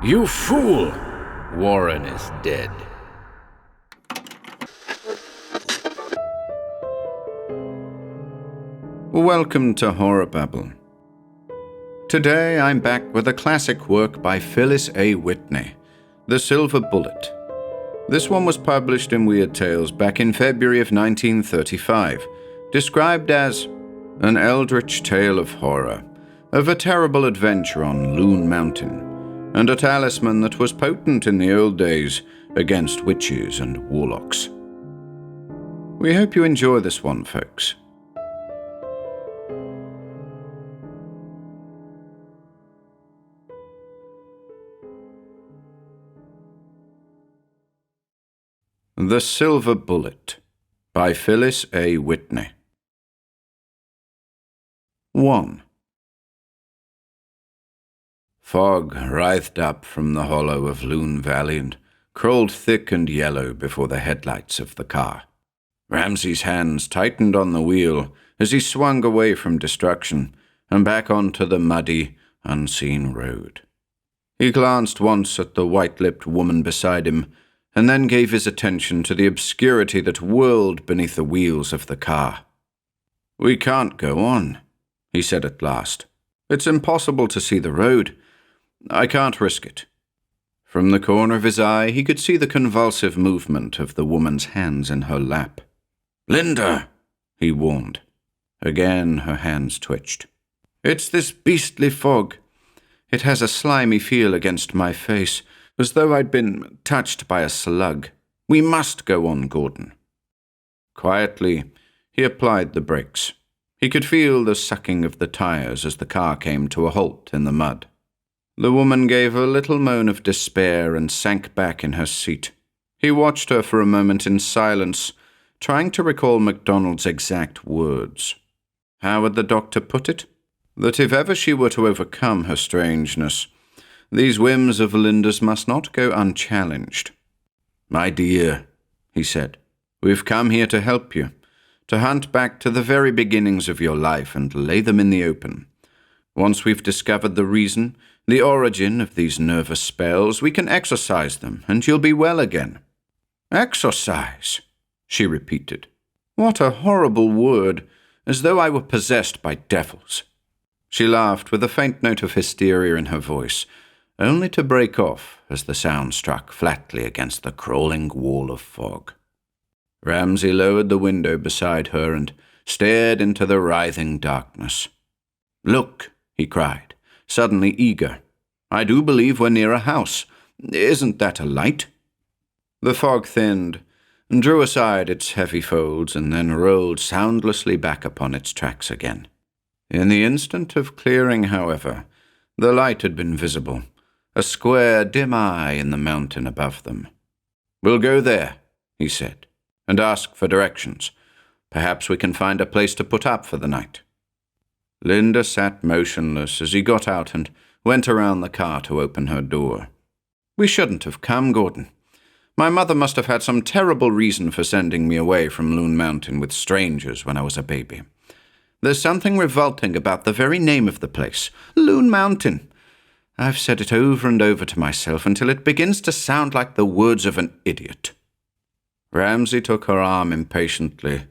You fool! Warren is dead. Welcome to HorrorBabble. Today I'm back with a classic work by Phyllis A. Whitney, The Silver Bullet. This one was published in Weird Tales back in February of 1935, described as an eldritch tale of horror, of a terrible adventure on Loon Mountain, and a talisman that was potent in the old days against witches and warlocks. We hope you enjoy this one, folks. The Silver Bullet by Phyllis A. Whitney. 1. Fog writhed up from the hollow of Loon Valley and crawled thick and yellow before the headlights of the car. Ramsey's hands tightened on the wheel as he swung away from destruction and back onto the muddy, unseen road. He glanced once at the white-lipped woman beside him and then gave his attention to the obscurity that whirled beneath the wheels of the car. "We can't go on," he said at last. "It's impossible to see the road. I can't risk it." From the corner of his eye, he could see the convulsive movement of the woman's hands in her lap. "Linda," he warned. Again, her hands twitched. "It's this beastly fog. It has a slimy feel against my face, as though I'd been touched by a slug. We must go on, Gordon." Quietly, he applied the brakes. He could feel the sucking of the tires as the car came to a halt in the mud. The woman gave a little moan of despair and sank back in her seat. He watched her for a moment in silence, trying to recall MacDonald's exact words. How had the doctor put it? That if ever she were to overcome her strangeness, these whims of Linda's must not go unchallenged. "My dear," he said, "we've come here to help you, to hunt back to the very beginnings of your life and lay them in the open. Once we've discovered the reason, the origin of these nervous spells, we can exorcise them, and you'll be well again." "Exorcise," she repeated. "What a horrible word, as though I were possessed by devils." She laughed with a faint note of hysteria in her voice, only to break off as the sound struck flatly against the crawling wall of fog. Ramsey lowered the window beside her and stared into the writhing darkness. "Look," he cried, suddenly eager. "I do believe we're near a house. Isn't that a light?" The fog thinned and drew aside its heavy folds and then rolled soundlessly back upon its tracks again. In the instant of clearing, however, the light had been visible, a square, dim eye in the mountain above them. "We'll go there," he said, "and ask for directions. Perhaps we can find a place to put up for the night." Linda sat motionless as he got out and went around the car to open her door. "We shouldn't have come, Gordon. My mother must have had some terrible reason for sending me away from Loon Mountain with strangers when I was a baby. There's something revolting about the very name of the place, Loon Mountain. I've said it over and over to myself until it begins to sound like the words of an idiot." Ramsey took her arm impatiently.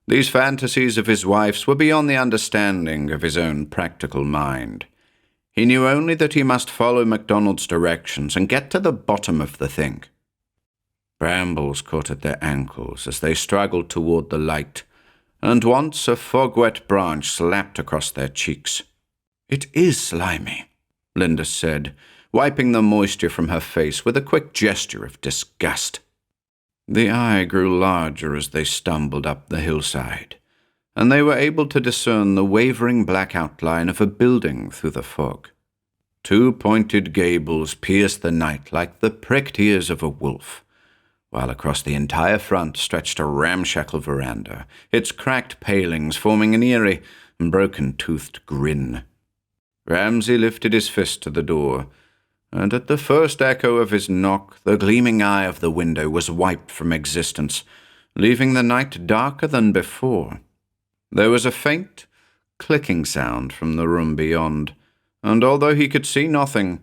These fantasies of his wife's were beyond the understanding of his own practical mind. He knew only that he must follow MacDonald's directions and get to the bottom of the thing. Brambles caught at their ankles as they struggled toward the light, and once a fog-wet branch slapped across their cheeks. "It is slimy," Linda said, wiping the moisture from her face with a quick gesture of disgust. The eye grew larger as they stumbled up the hillside, and they were able to discern the wavering black outline of a building through the fog. Two pointed gables pierced the night like the pricked ears of a wolf, while across the entire front stretched a ramshackle veranda, its cracked palings forming an eerie and broken-toothed grin. Ramsey lifted his fist to the door, and at the first echo of his knock, the gleaming eye of the window was wiped from existence, leaving the night darker than before. There was a faint, clicking sound from the room beyond, and although he could see nothing,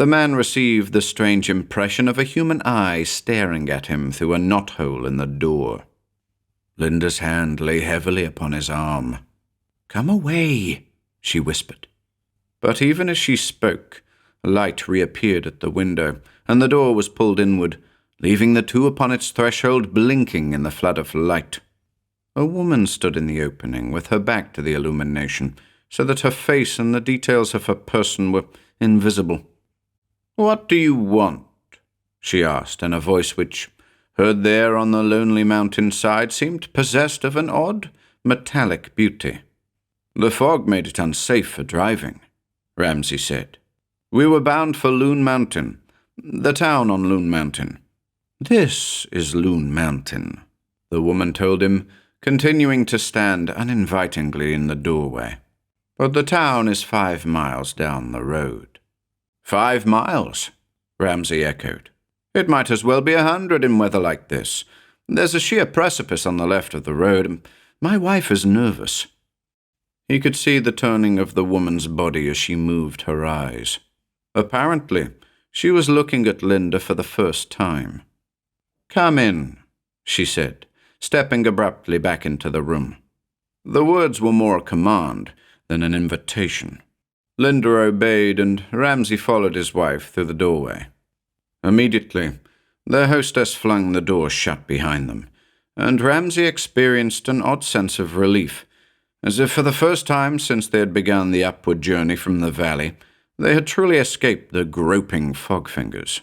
The man received the strange impression of a human eye staring at him through a knothole in the door. Linda's hand lay heavily upon his arm. "Come away," she whispered. But even as she spoke, light reappeared at the window, and the door was pulled inward, leaving the two upon its threshold blinking in the flood of light. A woman stood in the opening, with her back to the illumination, so that her face and the details of her person were invisible. "What do you want?" she asked, in a voice which, heard there on the lonely mountainside, seemed possessed of an odd, metallic beauty. "The fog made it unsafe for driving," Ramsay said. "We were bound for Loon Mountain, the town on Loon Mountain." "This is Loon Mountain," the woman told him, continuing to stand uninvitingly in the doorway. "But the town is 5 miles down the road." 5 miles, Ramsay echoed. "It might as well be 100 in weather like this. There's a sheer precipice on the left of the road, and my wife is nervous." He could see the turning of the woman's body as she moved her eyes. Apparently, she was looking at Linda for the first time. "Come in," she said, stepping abruptly back into the room. The words were more a command than an invitation. Linda obeyed, and Ramsay followed his wife through the doorway. Immediately, their hostess flung the door shut behind them, and Ramsay experienced an odd sense of relief, as if for the first time since they had begun the upward journey from the valley, they had truly escaped the groping fog fingers.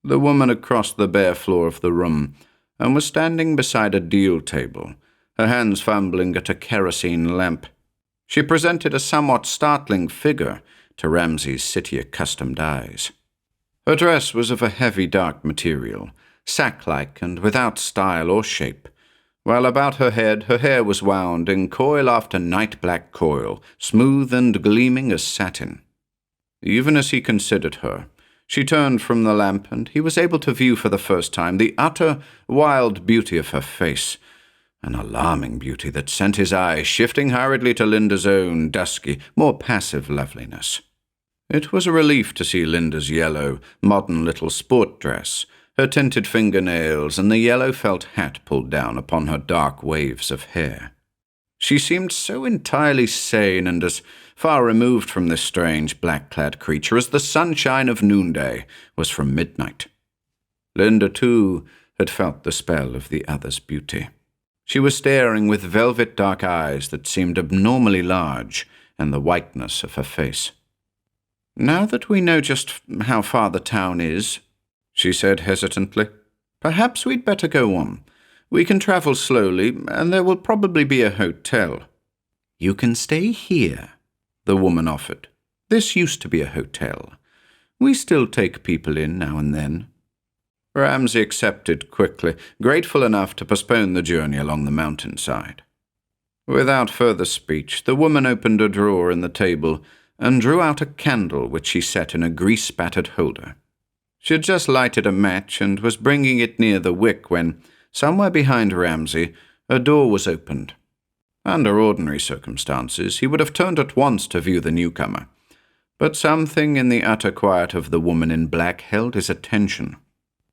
The woman had crossed the bare floor of the room and was standing beside a deal table, her hands fumbling at a kerosene lamp. She presented a somewhat startling figure to Ramsay's city-accustomed eyes. Her dress was of a heavy dark material, sack-like and without style or shape, while about her head her hair was wound in coil after night-black coil, smooth and gleaming as satin. Even as he considered her, she turned from the lamp, and he was able to view for the first time the utter, wild beauty of her face, an alarming beauty that sent his eyes shifting hurriedly to Linda's own dusky, more passive loveliness. It was a relief to see Linda's yellow, modern little sport dress, her tinted fingernails, and the yellow felt hat pulled down upon her dark waves of hair. She seemed so entirely sane and as far removed from this strange, black-clad creature as the sunshine of noonday was from midnight. Linda, too, had felt the spell of the other's beauty. She was staring with velvet dark eyes that seemed abnormally large, and the whiteness of her face. "Now that we know just how far the town is," she said hesitantly, "perhaps we'd better go on. We can travel slowly, and there will probably be a hotel." "You can stay here," the woman offered. "This used to be a hotel. We still take people in now and then." Ramsay accepted quickly, grateful enough to postpone the journey along the mountainside. Without further speech, the woman opened a drawer in the table and drew out a candle which she set in a grease-spattered holder. She had just lighted a match and was bringing it near the wick when, somewhere behind Ramsay, a door was opened. Under ordinary circumstances, he would have turned at once to view the newcomer, but something in the utter quiet of the woman in black held his attention.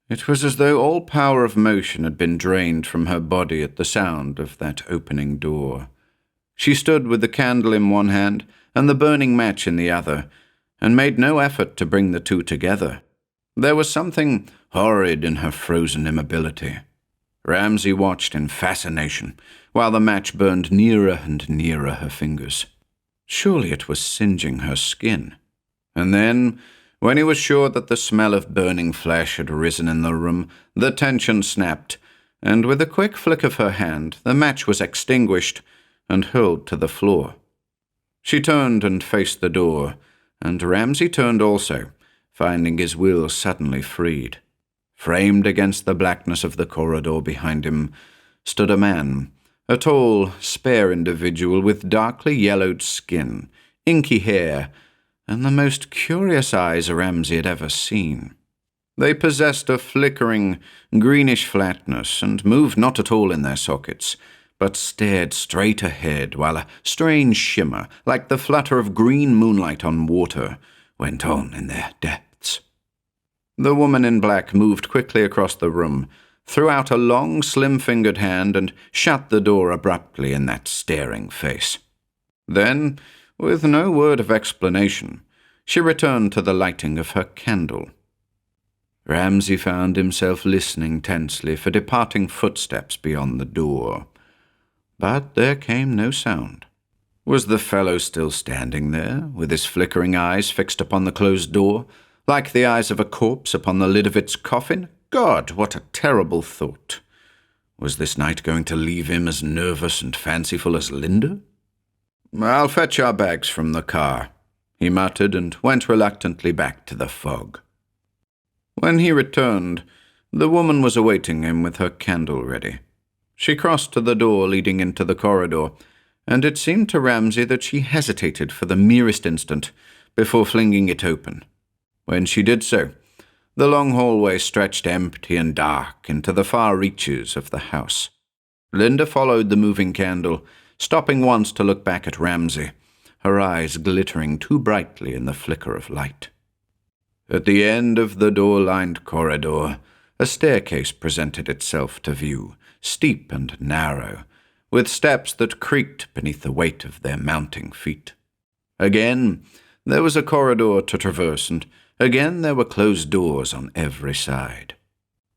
It was as though all power of motion had been drained from her body at the sound of that opening door. She stood with the candle in one hand and the burning match in the other, and made no effort to bring the two together. There was something horrid in her frozen immobility. Ramsay watched in fascination, while the match burned nearer and nearer her fingers. Surely it was singeing her skin. And then, when he was sure that the smell of burning flesh had risen in the room, the tension snapped, and with a quick flick of her hand, the match was extinguished and hurled to the floor. She turned and faced the door, and Ramsay turned also, finding his will suddenly freed. Framed against the blackness of the corridor behind him stood a man, a tall, spare individual with darkly yellowed skin, inky hair, and the most curious eyes Ramsay had ever seen. They possessed a flickering, greenish flatness and moved not at all in their sockets, but stared straight ahead while a strange shimmer, like the flutter of green moonlight on water, went on in their depths. The woman in black moved quickly across the room, threw out a long, slim-fingered hand, and shut the door abruptly in that staring face. Then, with no word of explanation, she returned to the lighting of her candle. Ramsay found himself listening tensely for departing footsteps beyond the door. But there came no sound. Was the fellow still standing there, with his flickering eyes fixed upon the closed door, like the eyes of a corpse upon the lid of its coffin? God, what a terrible thought! Was this night going to leave him as nervous and fanciful as Linda? "I'll fetch our bags from the car," he muttered, and went reluctantly back to the fog. When he returned, the woman was awaiting him with her candle ready. She crossed to the door leading into the corridor, and it seemed to Ramsay that she hesitated for the merest instant before flinging it open. When she did so, the long hallway stretched empty and dark into the far reaches of the house. Linda followed the moving candle, stopping once to look back at Ramsay, her eyes glittering too brightly in the flicker of light. At the end of the door-lined corridor, a staircase presented itself to view, steep and narrow, with steps that creaked beneath the weight of their mounting feet. Again, there was a corridor to traverse, and again there were closed doors on every side.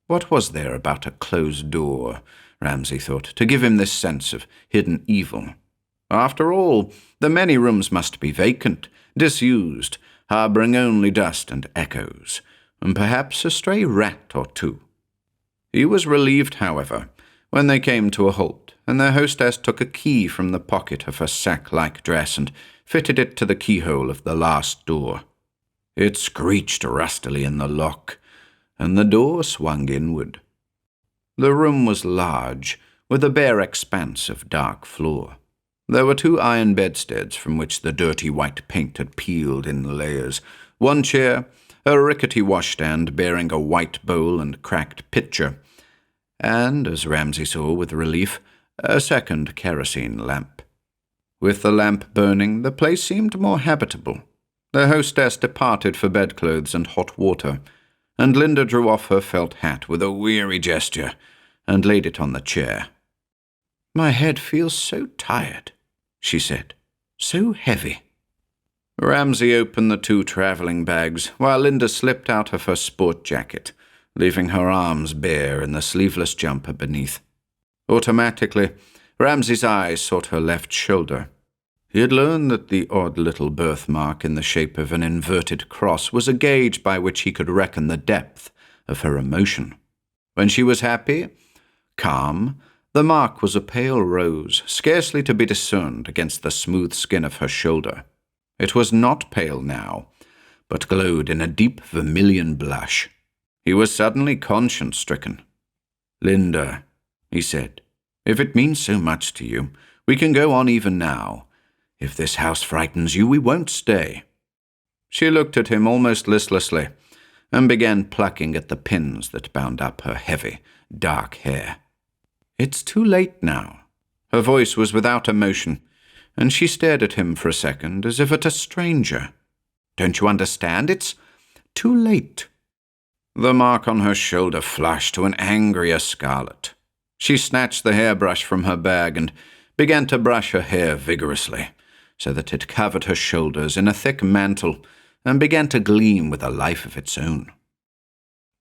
What was there about a closed door, Ramsay thought, to give him this sense of hidden evil? After all, the many rooms must be vacant, disused, harbouring only dust and echoes, and perhaps a stray rat or two. He was relieved, however, when they came to a halt, and their hostess took a key from the pocket of her sack-like dress and fitted it to the keyhole of the last door. It screeched rustily in the lock, and the door swung inward. The room was large, with a bare expanse of dark floor. There were 2 iron bedsteads from which the dirty white paint had peeled in layers, 1 chair, a rickety washstand bearing a white bowl and cracked pitcher, and, as Ramsay saw with relief, a second kerosene lamp. With the lamp burning, the place seemed more habitable. The hostess departed for bedclothes and hot water, and Linda drew off her felt hat with a weary gesture and laid it on the chair. "My head feels so tired," she said. "So heavy." Ramsay opened the 2 travelling bags, while Linda slipped out of her sport jacket, leaving her arms bare in the sleeveless jumper beneath. Automatically, Ramsay's eyes sought her left shoulder. He had learned that the odd little birthmark in the shape of an inverted cross was a gauge by which he could reckon the depth of her emotion. When she was happy, calm, the mark was a pale rose, scarcely to be discerned against the smooth skin of her shoulder. It was not pale now, but glowed in a deep vermilion blush. He was suddenly conscience-stricken. "Linda," he said, "if it means so much to you, we can go on even now. If this house frightens you, we won't stay." She looked at him almost listlessly, and began plucking at the pins that bound up her heavy, dark hair. "It's too late now." Her voice was without emotion, and she stared at him for a second as if at a stranger. "Don't you understand? It's too late." The mark on her shoulder flushed to an angrier scarlet. She snatched the hairbrush from her bag and began to brush her hair vigorously, so that it covered her shoulders in a thick mantle and began to gleam with a life of its own.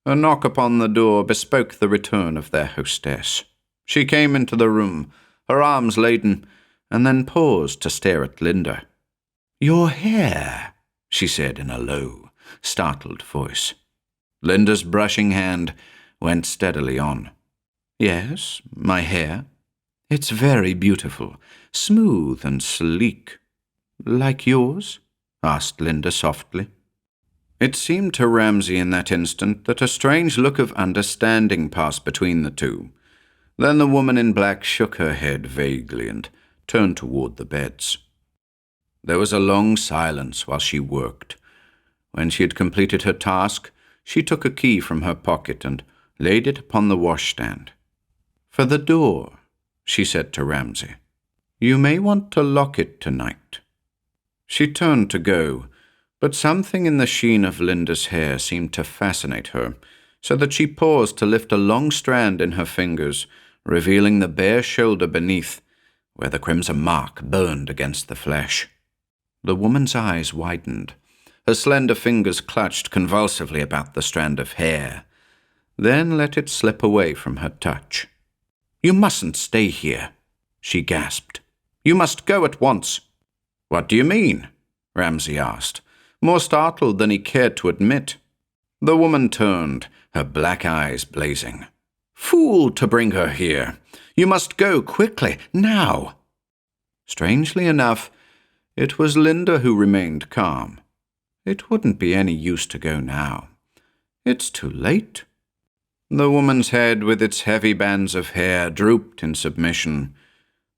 A knock upon the door bespoke the return of their hostess. She came into the room, her arms laden, and then paused to stare at Linda. "Your hair," she said in a low, startled voice. Linda's brushing hand went steadily on. "Yes, my hair. It's very beautiful, smooth and sleek." "Like yours?" asked Linda softly. It seemed to Ramsay in that instant that a strange look of understanding passed between the two. Then the woman in black shook her head vaguely and turned toward the beds. There was a long silence while she worked. When she had completed her task, she took a key from her pocket and laid it upon the washstand. "For the door," she said to Ramsay. "You may want to lock it tonight." She turned to go, But something in the sheen of Linda's hair seemed to fascinate her, so that she paused to lift a long strand in her fingers, revealing the bare shoulder beneath, where the crimson mark burned against the flesh. The woman's eyes widened. Her slender fingers clutched convulsively about the strand of hair, then let it slip away from her touch. "You mustn't stay here," she gasped. "You must go at once." "What do you mean?" Ramsay asked, more startled than he cared to admit. The woman turned, her black eyes blazing. "Fool to bring her here! You must go quickly, now!" Strangely enough, it was Linda who remained calm. It wouldn't be any use to go now. It's too late. The woman's head, with its heavy bands of hair, drooped in submission.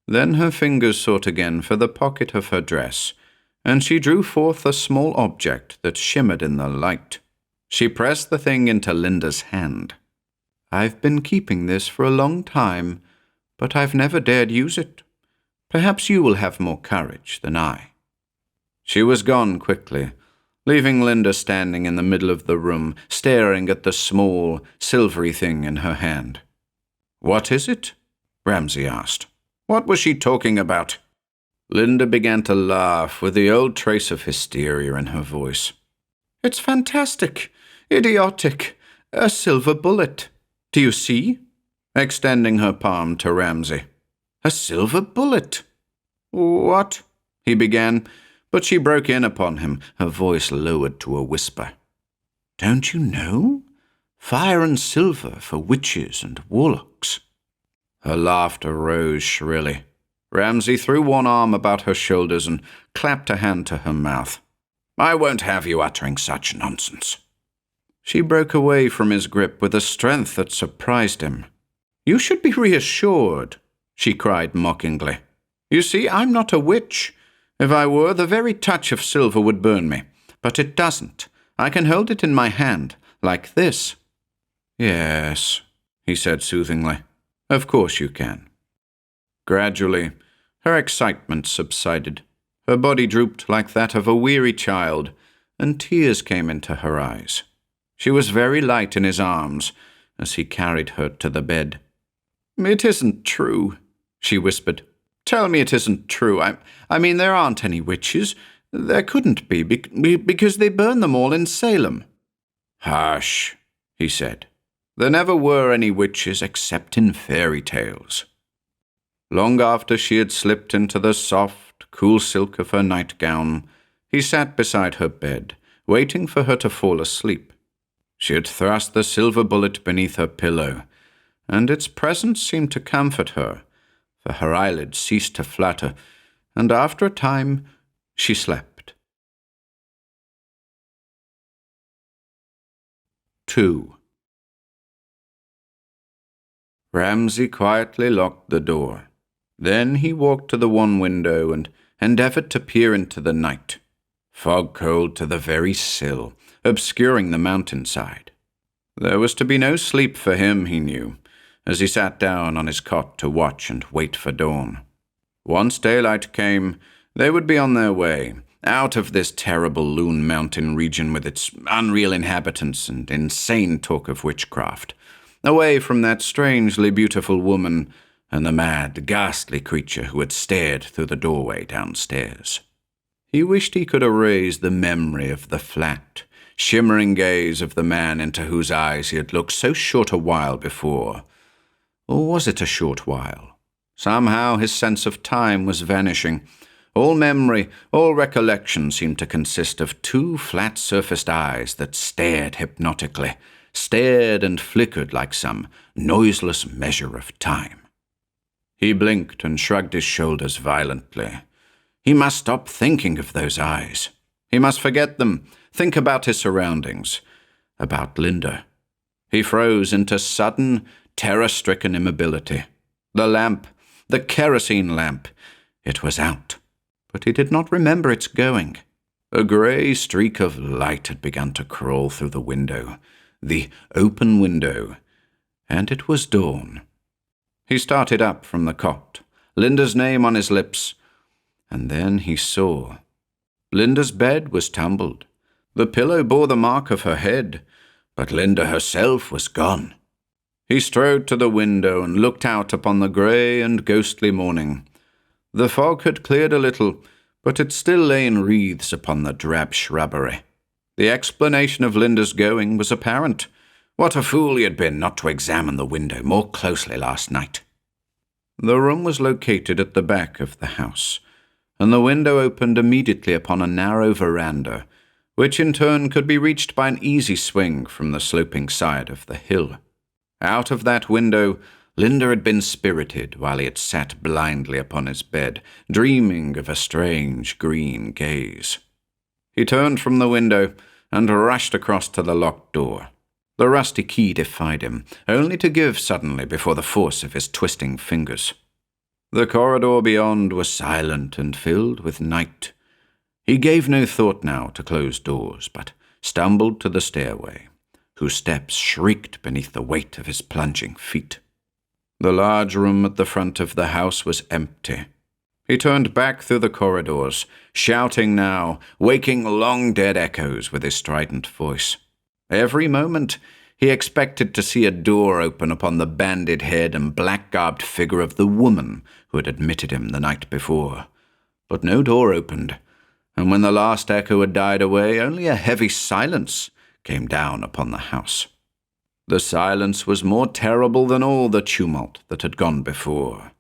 Then her fingers sought again for the pocket of her dress, and she drew forth a small object that shimmered in the light. She pressed the thing into Linda's hand. "I've been keeping this for a long time, but I've never dared use it. Perhaps you will have more courage than I." She was gone quickly, leaving Linda standing in the middle of the room, staring at the small, silvery thing in her hand. "What is it?" Ramsay asked. "What was she talking about?" Linda began to laugh with the old trace of hysteria in her voice. "It's fantastic, idiotic, a silver bullet. Do you see?" extending her palm to Ramsay. "A silver bullet." "What?" he began, but she broke in upon him, her voice lowered to a whisper. "Don't you know? Fire and silver for witches and warlocks." Her laughter rose shrilly. Ramsay threw one arm about her shoulders and clapped a hand to her mouth. "I won't have you uttering such nonsense." She broke away from his grip with a strength that surprised him. "You should be reassured," she cried mockingly. "You see, I'm not a witch. If I were, the very touch of silver would burn me. But it doesn't. I can hold it in my hand, like this." "Yes," he said soothingly. "Of course you can." Gradually, her excitement subsided. Her body drooped like that of a weary child, and tears came into her eyes. She was very light in his arms as he carried her to the bed. "It isn't true," she whispered. "Tell me it isn't true. I mean, there aren't any witches. There couldn't be, because they burn them all in Salem." "Hush," he said. "There never were any witches except in fairy tales." Long after she had slipped into the soft, cool silk of her nightgown, he sat beside her bed, waiting for her to fall asleep. She had thrust the silver bullet beneath her pillow, and its presence seemed to comfort her, for her eyelids ceased to flutter, and after a time she slept. 2. Ramsay quietly locked the door. Then he walked to the one window and endeavored to peer into the night. Fog cold to the very sill, obscuring the mountainside. There was to be no sleep for him, he knew, as he sat down on his cot to watch and wait for dawn. Once daylight came, they would be on their way, out of this terrible Loon Mountain region with its unreal inhabitants and insane talk of witchcraft, away from that strangely beautiful woman and the mad, ghastly creature who had stared through the doorway downstairs. He wished he could erase the memory of the flat, shimmering gaze of the man into whose eyes he had looked so short a while before. Or was it a short while? Somehow his sense of time was vanishing. All memory, all recollection seemed to consist of two flat-surfaced eyes that stared hypnotically, stared and flickered like some noiseless measure of time. He blinked and shrugged his shoulders violently. He must stop thinking of those eyes. He must forget them, think about his surroundings, about Linda. He froze into sudden, terror-stricken immobility. The lamp, the kerosene lamp, it was out, but he did not remember its going. A grey streak of light had begun to crawl through the window, the open window, and it was dawn. He started up from the cot, Linda's name on his lips, and then he saw. Linda's bed was tumbled. The pillow bore the mark of her head, but Linda herself was gone. He strode to the window and looked out upon the grey and ghostly morning. The fog had cleared a little, but it still lay in wreaths upon the drab shrubbery. The explanation of Linda's going was apparent. What a fool he had been not to examine the window more closely last night. The room was located at the back of the house, and the window opened immediately upon a narrow veranda, which in turn could be reached by an easy swing from the sloping side of the hill. Out of that window, Linda had been spirited while he had sat blindly upon his bed, dreaming of a strange green gaze. He turned from the window and rushed across to the locked door. The rusty key defied him, only to give suddenly before the force of his twisting fingers. The corridor beyond was silent and filled with night. He gave no thought now to closed doors, but stumbled to the stairway, whose steps shrieked beneath the weight of his plunging feet. The large room at the front of the house was empty. He turned back through the corridors, shouting now, waking long-dead echoes with his strident voice. Every moment he expected to see a door open upon the banded head and black-garbed figure of the woman who had admitted him the night before. But no door opened, and when the last echo had died away, only a heavy silence came down upon the house. The silence was more terrible than all the tumult that had gone before.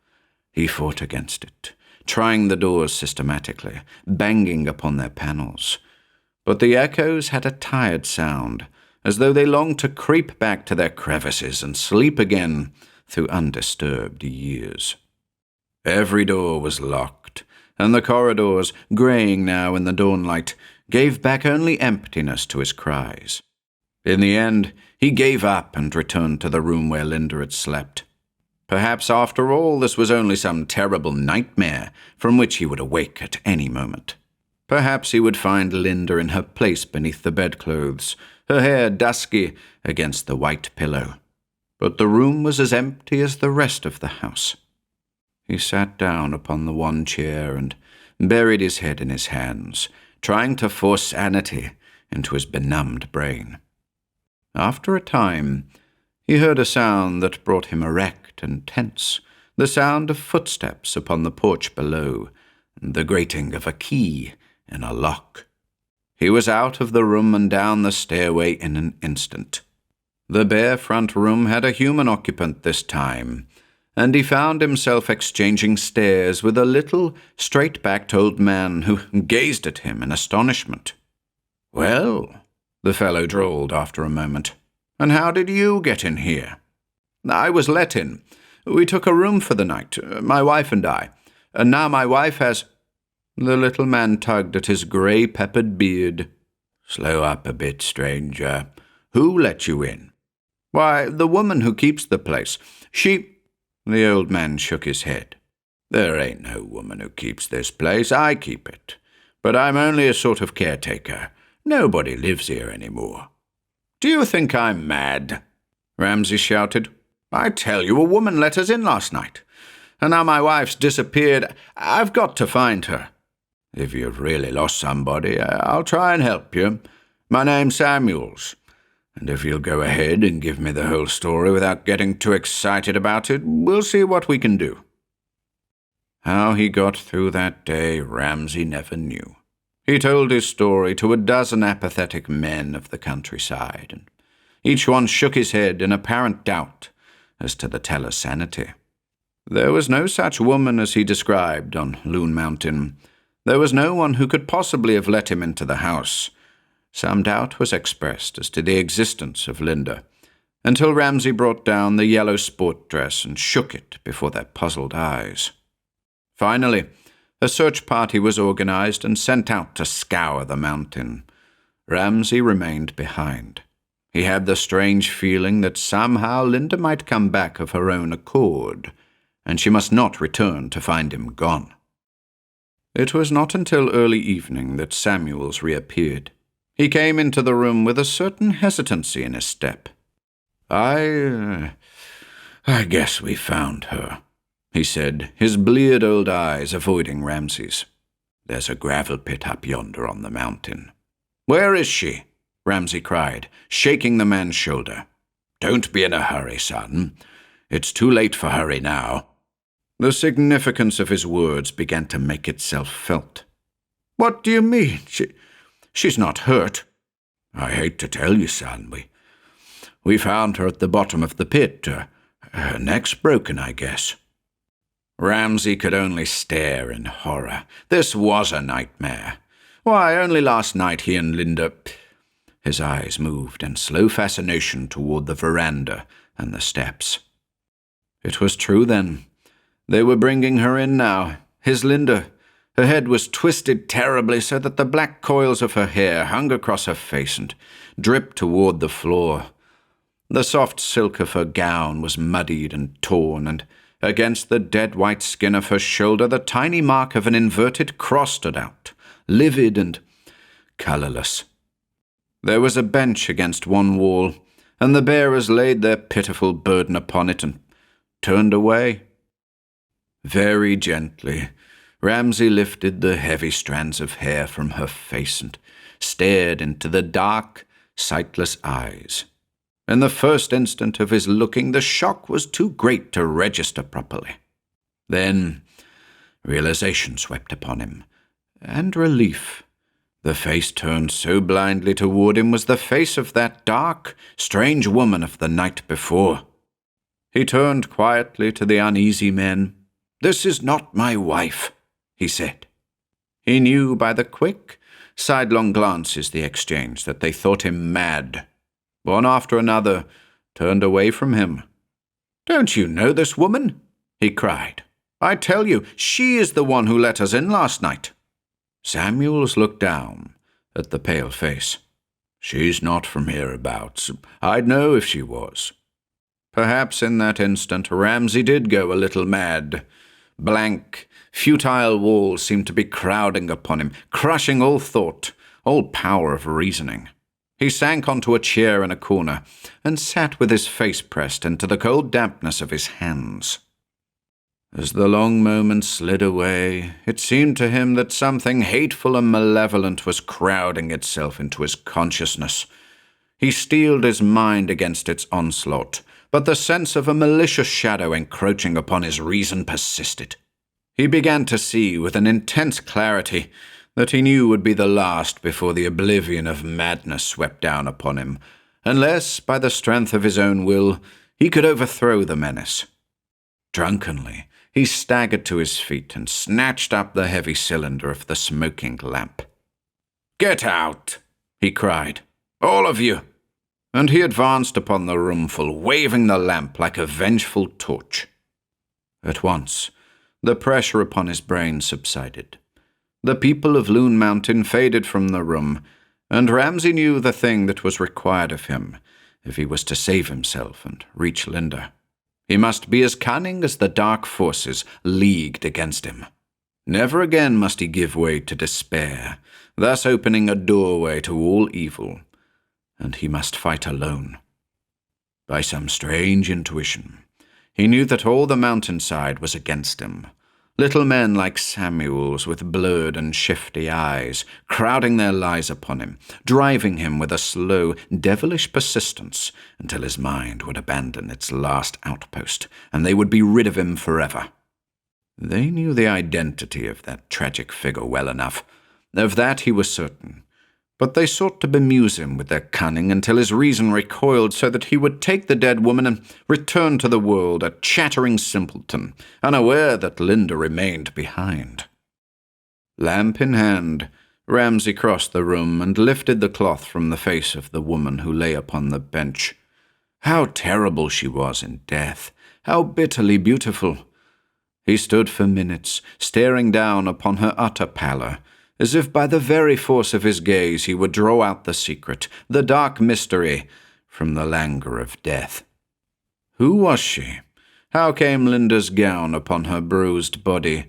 He fought against it, trying the doors systematically, banging upon their panels. But the echoes had a tired sound, as though they longed to creep back to their crevices and sleep again through undisturbed years. Every door was locked, and the corridors, greying now in the dawnlight, gave back only emptiness to his cries. In the end, he gave up and returned to the room where Linda had slept. Perhaps, after all, this was only some terrible nightmare from which he would awake at any moment. Perhaps he would find Linda in her place beneath the bedclothes, her hair dusky against the white pillow. But the room was as empty as the rest of the house. He sat down upon the one chair and buried his head in his hands, trying to force sanity into his benumbed brain. After a time, he heard a sound that brought him erect and tense, the sound of footsteps upon the porch below, and the grating of a key in a lock. He was out of the room and down the stairway in an instant. The bare front room had a human occupant this time, and he found himself exchanging stares with a little, straight-backed old man who gazed at him in astonishment. "Well," the fellow drawled after a moment, "and how did you get in here?" "I was let in. We took a room for the night, my wife and I, and now my wife has—" The little man tugged at his grey-peppered beard. "Slow up a bit, stranger. Who let you in?" "Why, the woman who keeps the place. She—" The old man shook his head. "There ain't no woman who keeps this place. I keep it. But I'm only a sort of caretaker. Nobody lives here any more." "Do you think I'm mad?" Ramsay shouted. "I tell you, a woman let us in last night. And now my wife's disappeared. I've got to find her." "If you've really lost somebody, I'll try and help you. My name's Samuels. And if you'll go ahead and give me the whole story without getting too excited about it, we'll see what we can do." How he got through that day, Ramsay never knew. He told his story to a dozen apathetic men of the countryside, and each one shook his head in apparent doubt as to the teller's sanity. There was no such woman as he described on Loon Mountain. There was no one who could possibly have let him into the house. Some doubt was expressed as to the existence of Linda, until Ramsay brought down the yellow sport dress and shook it before their puzzled eyes. Finally, a search party was organized and sent out to scour the mountain. Ramsay remained behind. He had the strange feeling that somehow Linda might come back of her own accord, and she must not return to find him gone. It was not until early evening that Samuels reappeared. He came into the room with a certain hesitancy in his step. I guess we found her," he said, his bleared old eyes avoiding Ramsay's. There's a gravel pit up yonder on the mountain." "Where is she?" Ramsay cried, shaking the man's shoulder. "Don't be in a hurry, son. It's too late for hurry now." The significance of his words began to make itself felt. "What do you mean? She's not hurt." "I hate to tell you, son. We found her at the bottom of the pit. Her neck's broken, I guess." Ramsay could only stare in horror. This was a nightmare. Why, only last night he and Linda... His eyes moved in slow fascination toward the veranda and the steps. It was true, then. They were bringing her in now. His Linda. Her head was twisted terribly so that the black coils of her hair hung across her face and dripped toward the floor. The soft silk of her gown was muddied and torn, and against the dead white skin of her shoulder the tiny mark of an inverted cross stood out, livid and colorless. There was a bench against one wall, and the bearers laid their pitiful burden upon it and turned away. Very gently, Ramsay lifted the heavy strands of hair from her face and stared into the dark, sightless eyes. In the first instant of his looking, the shock was too great to register properly. Then realization swept upon him, and relief. The face turned so blindly toward him was the face of that dark, strange woman of the night before. He turned quietly to the uneasy men. "This is not my wife," he said. He knew by the quick, sidelong glances they exchanged that they thought him mad. One after another turned away from him. "Don't you know this woman?" he cried. "I tell you, she is the one who let us in last night." Samuels looked down at the pale face. "She's not from hereabouts. I'd know if she was." Perhaps in that instant Ramsay did go a little mad. Blank, futile walls seemed to be crowding upon him, crushing all thought, all power of reasoning. He sank onto a chair in a corner and sat with his face pressed into the cold dampness of his hands. As the long moments slid away, it seemed to him that something hateful and malevolent was crowding itself into his consciousness. He steeled his mind against its onslaught, but the sense of a malicious shadow encroaching upon his reason persisted. He began to see with an intense clarity that he knew would be the last before the oblivion of madness swept down upon him, unless, by the strength of his own will, he could overthrow the menace. Drunkenly, he staggered to his feet and snatched up the heavy cylinder of the smoking lamp. "Get out!" he cried. "All of you!" And he advanced upon the roomful, waving the lamp like a vengeful torch. At once, the pressure upon his brain subsided. The people of Loon Mountain faded from the room, and Ramsay knew the thing that was required of him if he was to save himself and reach Linda. He must be as cunning as the dark forces leagued against him. Never again must he give way to despair, thus opening a doorway to all evil. And he must fight alone. By some strange intuition, he knew that all the mountainside was against him. Little men like Samuel's with blurred and shifty eyes, crowding their lies upon him, driving him with a slow, devilish persistence until his mind would abandon its last outpost, and they would be rid of him forever. They knew the identity of that tragic figure well enough. Of that he was certain. But they sought to bemuse him with their cunning until his reason recoiled so that he would take the dead woman and return to the world a chattering simpleton, unaware that Linda remained behind. Lamp in hand, Ramsay crossed the room and lifted the cloth from the face of the woman who lay upon the bench. How terrible she was in death! How bitterly beautiful! He stood for minutes, staring down upon her utter pallor, as if by the very force of his gaze he would draw out the secret, the dark mystery, from the languor of death. Who was she? How came Linda's gown upon her bruised body?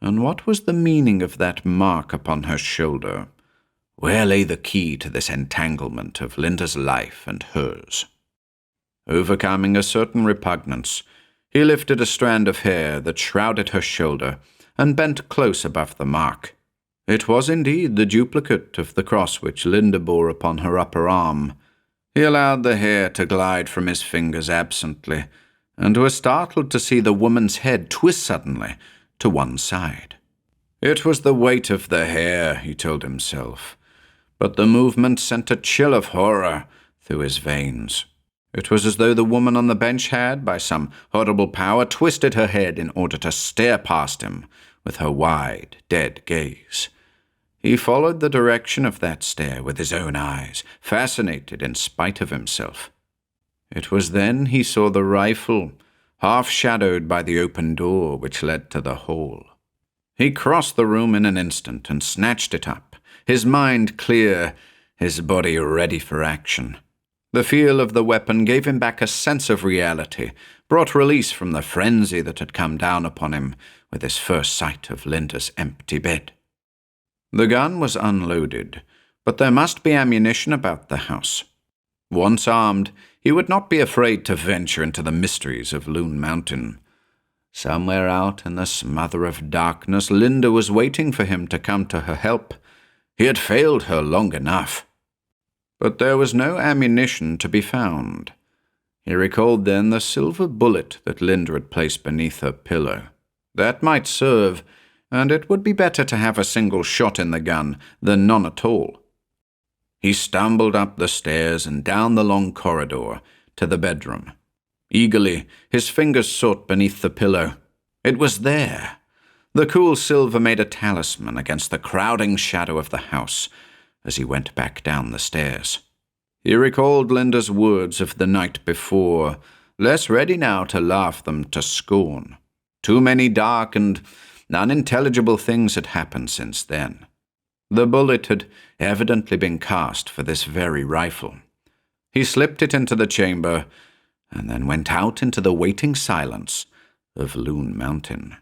And what was the meaning of that mark upon her shoulder? Where lay the key to this entanglement of Linda's life and hers? Overcoming a certain repugnance, he lifted a strand of hair that shrouded her shoulder and bent close above the mark. It was indeed the duplicate of the cross which Linda bore upon her upper arm. He allowed the hair to glide from his fingers absently, and was startled to see the woman's head twist suddenly to one side. It was the weight of the hair, he told himself, but the movement sent a chill of horror through his veins. It was as though the woman on the bench had, by some horrible power, twisted her head in order to stare past him with her wide, dead gaze. He followed the direction of that stare with his own eyes, fascinated in spite of himself. It was then he saw the rifle, half-shadowed by the open door which led to the hall. He crossed the room in an instant and snatched it up, his mind clear, his body ready for action. The feel of the weapon gave him back a sense of reality, brought release from the frenzy that had come down upon him with his first sight of Linda's empty bed. The gun was unloaded, but there must be ammunition about the house. Once armed, he would not be afraid to venture into the mysteries of Loon Mountain. Somewhere out in the smother of darkness, Linda was waiting for him to come to her help. He had failed her long enough. But there was no ammunition to be found. He recalled then the silver bullet that Linda had placed beneath her pillow. That might serve, and it would be better to have a single shot in the gun than none at all. He stumbled up the stairs and down the long corridor to the bedroom. Eagerly, his fingers sought beneath the pillow. It was there. The cool silver made a talisman against the crowding shadow of the house as he went back down the stairs. He recalled Linda's words of the night before, less ready now to laugh them to scorn. Too many dark and unintelligible things had happened since then. The bullet had evidently been cast for this very rifle. He slipped it into the chamber and then went out into the waiting silence of Loon Mountain.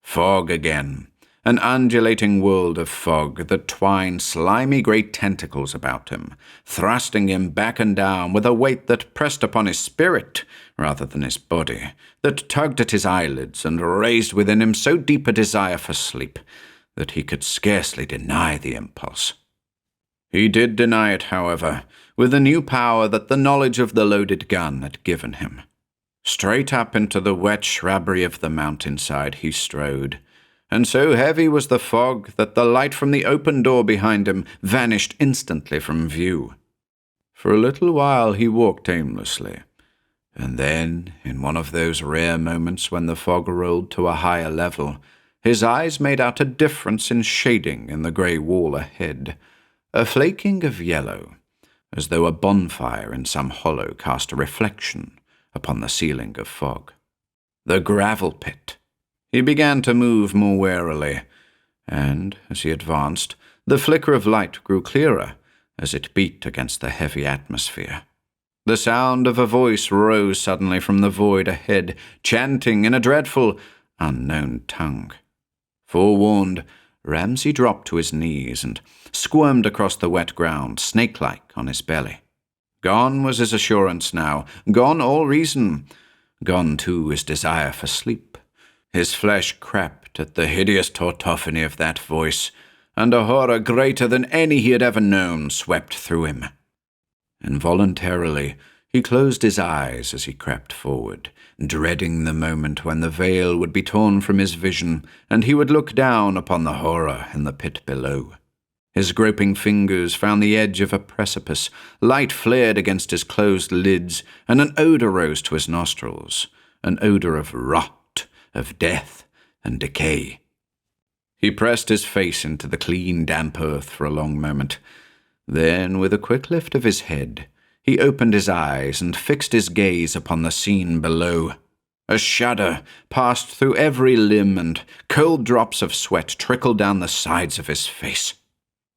Fog again, an undulating world of fog that twined slimy great tentacles about him, thrusting him back and down with a weight that pressed upon his spirit rather than his body, that tugged at his eyelids and raised within him so deep a desire for sleep that he could scarcely deny the impulse. He did deny it, however, with the new power that the knowledge of the loaded gun had given him. Straight up into the wet shrubbery of the mountainside he strode, and so heavy was the fog that the light from the open door behind him vanished instantly from view. For a little while he walked aimlessly, and then, in one of those rare moments when the fog rolled to a higher level, his eyes made out a difference in shading in the grey wall ahead, a flaking of yellow, as though a bonfire in some hollow cast a reflection upon the ceiling of fog. The gravel pit. He began to move more warily, and, as he advanced, the flicker of light grew clearer as it beat against the heavy atmosphere. The sound of a voice rose suddenly from the void ahead, chanting in a dreadful, unknown tongue. Forewarned, Ramsay dropped to his knees and squirmed across the wet ground, snake-like on his belly. Gone was his assurance now, gone all reason, gone too his desire for sleep. His flesh crept at the hideous tautophony of that voice, and a horror greater than any he had ever known swept through him. Involuntarily, he closed his eyes as he crept forward, dreading the moment when the veil would be torn from his vision and he would look down upon the horror in the pit below. His groping fingers found the edge of a precipice, light flared against his closed lids, and an odour rose to his nostrils, an odour of rot, of death and decay. He pressed his face into the clean, damp earth for a long moment. Then, with a quick lift of his head, he opened his eyes and fixed his gaze upon the scene below. A shudder passed through every limb, and cold drops of sweat trickled down the sides of his face.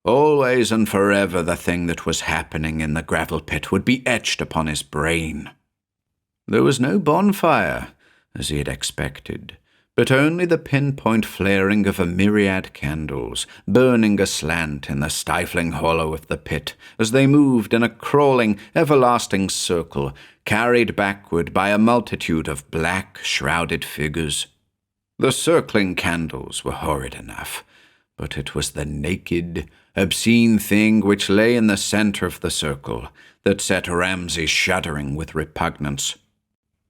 Always and forever the thing that was happening in the gravel pit would be etched upon his brain. There was no bonfire, as he had expected, but only the pinpoint flaring of a myriad candles, burning aslant in the stifling hollow of the pit as they moved in a crawling, everlasting circle, carried backward by a multitude of black, shrouded figures. The circling candles were horrid enough, But it was the naked, obscene thing which lay in the center of the circle that set Ramsay shuddering with repugnance.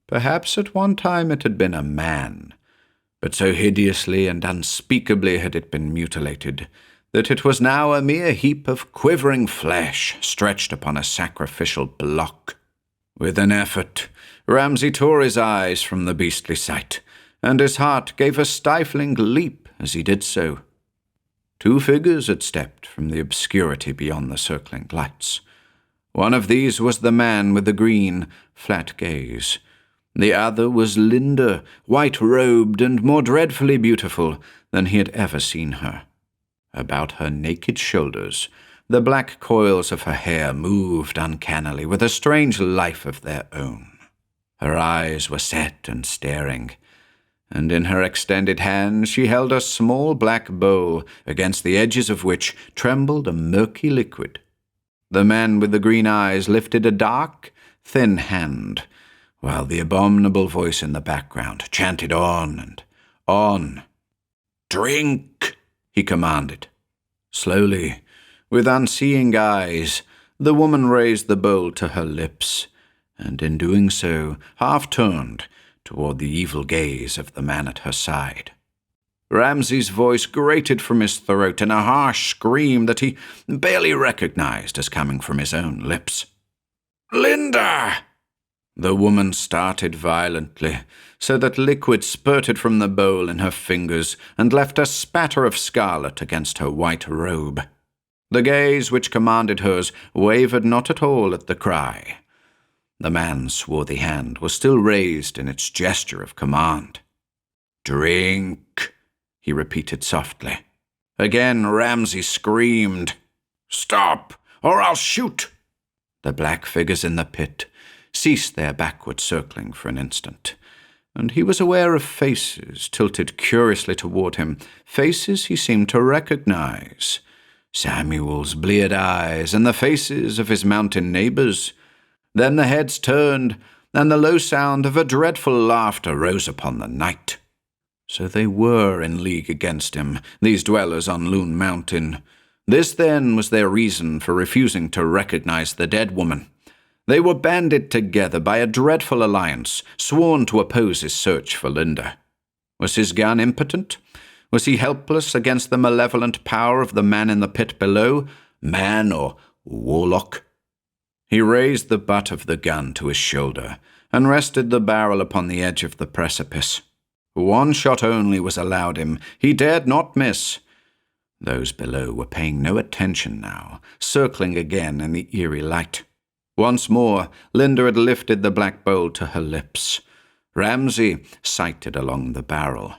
Perhaps at one time it had been a man, but so hideously and unspeakably had it been mutilated that it was now a mere heap of quivering flesh stretched upon a sacrificial block. With an effort, Ramsay tore his eyes from the beastly sight, and his heart gave a stifling leap as he did so. Two figures had stepped from the obscurity beyond the circling lights. One of these was the man with the green, flat gaze. The other was Linda, white-robed and more dreadfully beautiful than he had ever seen her. About her naked shoulders, the black coils of her hair moved uncannily with a strange life of their own. Her eyes were set and staring, and in her extended hand she held a small black bowl against the edges of which trembled a murky liquid. The man with the green eyes lifted a dark, thin hand, while the abominable voice in the background chanted on and on. "Drink!" he commanded. Slowly, with unseeing eyes, the woman raised the bowl to her lips, and in doing so half turned toward the evil gaze of the man at her side. Ramsay's voice grated from his throat in a harsh scream that he barely recognized as coming from his own lips. "Linda!" The woman started violently, so that liquid spurted from the bowl in her fingers and left a spatter of scarlet against her white robe. The gaze which commanded hers wavered not at all at the cry. The man's swarthy hand was still raised in its gesture of command. "Drink," he repeated softly. Again Ramsay screamed. "Stop, or I'll shoot!" The black figures in the pit ceased their backward circling for an instant, and he was aware of faces tilted curiously toward him, faces he seemed to recognize. Samuel's bleared eyes and the faces of his mountain neighbors. Then the heads turned, and the low sound of a dreadful laughter rose upon the night. So they were in league against him, these dwellers on Loon Mountain. This, then, was their reason for refusing to recognize the dead woman. They were banded together by a dreadful alliance, sworn to oppose his search for Linda. Was his gun impotent? Was he helpless against the malevolent power of the man in the pit below, man or warlock? He raised the butt of the gun to his shoulder and rested the barrel upon the edge of the precipice. One shot only was allowed him. He dared not miss. Those below were paying no attention now, circling again in the eerie light. Once more, Linda had lifted the black bowl to her lips. Ramsay sighted along the barrel.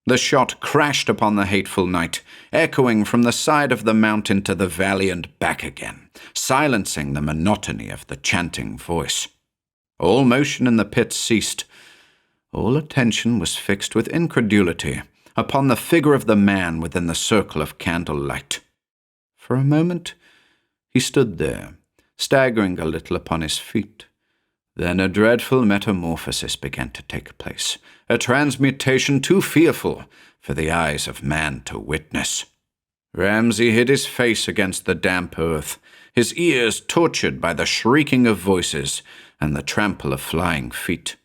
The shot crashed upon the hateful night, echoing from the side of the mountain to the valley and back again, silencing the monotony of the chanting voice. All motion in the pit ceased. All attention was fixed with incredulity upon the figure of the man within the circle of candlelight. For a moment he stood there, staggering a little upon his feet. Then a dreadful metamorphosis began to take place, a transmutation too fearful for the eyes of man to witness. Ramsay hid his face against the damp earth, his ears tortured by the shrieking of voices and the trample of flying feet.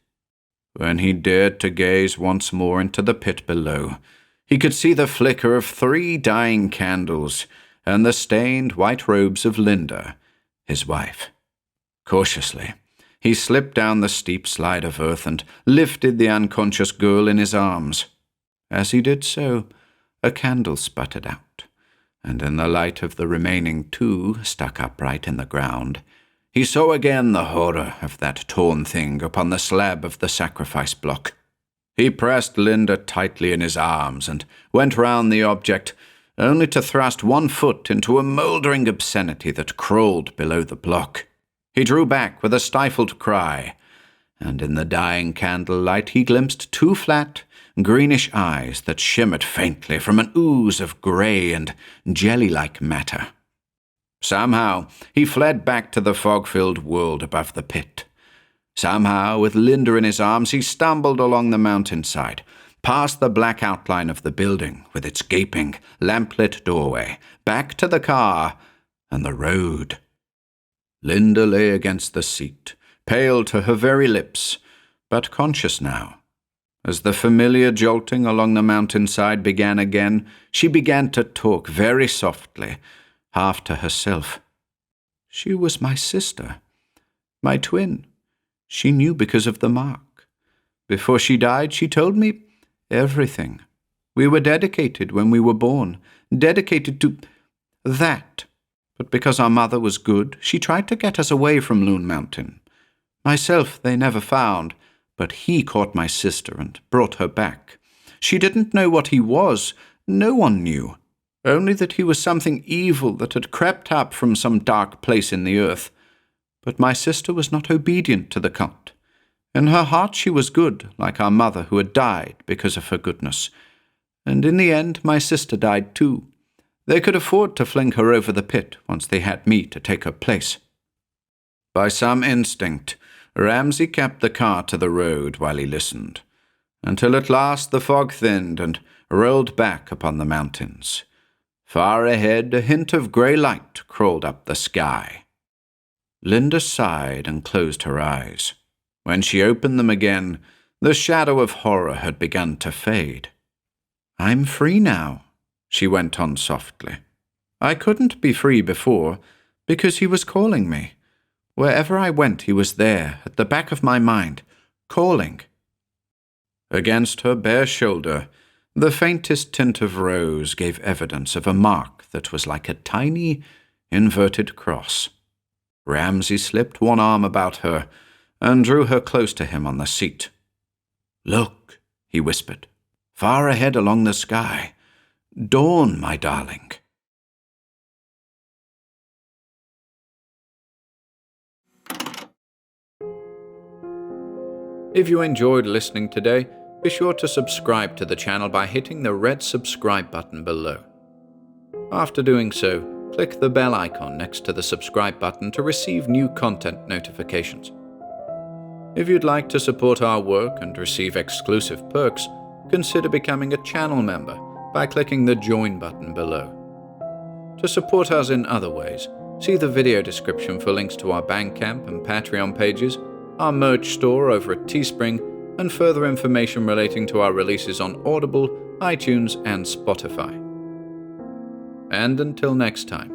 When he dared to gaze once more into the pit below, he could see the flicker of 3 dying candles and the stained white robes of Linda, his wife. Cautiously, he slipped down the steep slide of earth and lifted the unconscious girl in his arms. As he did so, a candle sputtered out, and in the light of the remaining 2 stuck upright in the ground, he saw again the horror of that torn thing upon the slab of the sacrifice block. He pressed Linda tightly in his arms and went round the object, only to thrust one foot into a mouldering obscenity that crawled below the block. He drew back with a stifled cry, and in the dying candlelight he glimpsed 2 flat, greenish eyes that shimmered faintly from an ooze of grey and jelly-like matter. Somehow he fled back to the fog-filled world above the pit. Somehow, with Linda in his arms, he stumbled along the mountainside, past the black outline of the building with its gaping, lamplit doorway, back to the car and the road. Linda lay against the seat, pale to her very lips, but conscious now. As the familiar jolting along the mountainside began again, she began to talk very softly, half to herself. She was my sister, my twin. She knew because of the mark. Before she died, she told me everything. We were dedicated when we were born, dedicated to that. But because our mother was good, she tried to get us away from Loon Mountain. Myself they never found, but he caught my sister and brought her back. She didn't know what he was. No one knew. Only that he was something evil that had crept up from some dark place in the earth. But my sister was not obedient to the cult. In her heart she was good, like our mother who had died because of her goodness. And in the end my sister died too. They could afford to fling her over the pit once they had me to take her place. By some instinct, Ramsay kept the car to the road while he listened, until at last the fog thinned and rolled back upon the mountains. Far ahead, a hint of grey light crawled up the sky. Linda sighed and closed her eyes. When she opened them again, the shadow of horror had begun to fade. "I'm free now," she went on softly. "I couldn't be free before, because he was calling me. Wherever I went, he was there, at the back of my mind, calling." Against her bare shoulder, the faintest tint of rose gave evidence of a mark that was like a tiny, inverted cross. Ramsay slipped one arm about her and drew her close to him on the seat. "Look," he whispered, "far ahead along the sky. Dawn, my darling." If you enjoyed listening today, be sure to subscribe to the channel by hitting the red subscribe button below. After doing so, click the bell icon next to the subscribe button to receive new content notifications. If you'd like to support our work and receive exclusive perks, consider becoming a channel member by clicking the join button below. To support us in other ways, see the video description for links to our Bandcamp and Patreon pages, our merch store over at Teespring, and further information relating to our releases on Audible, iTunes, and Spotify. And until next time,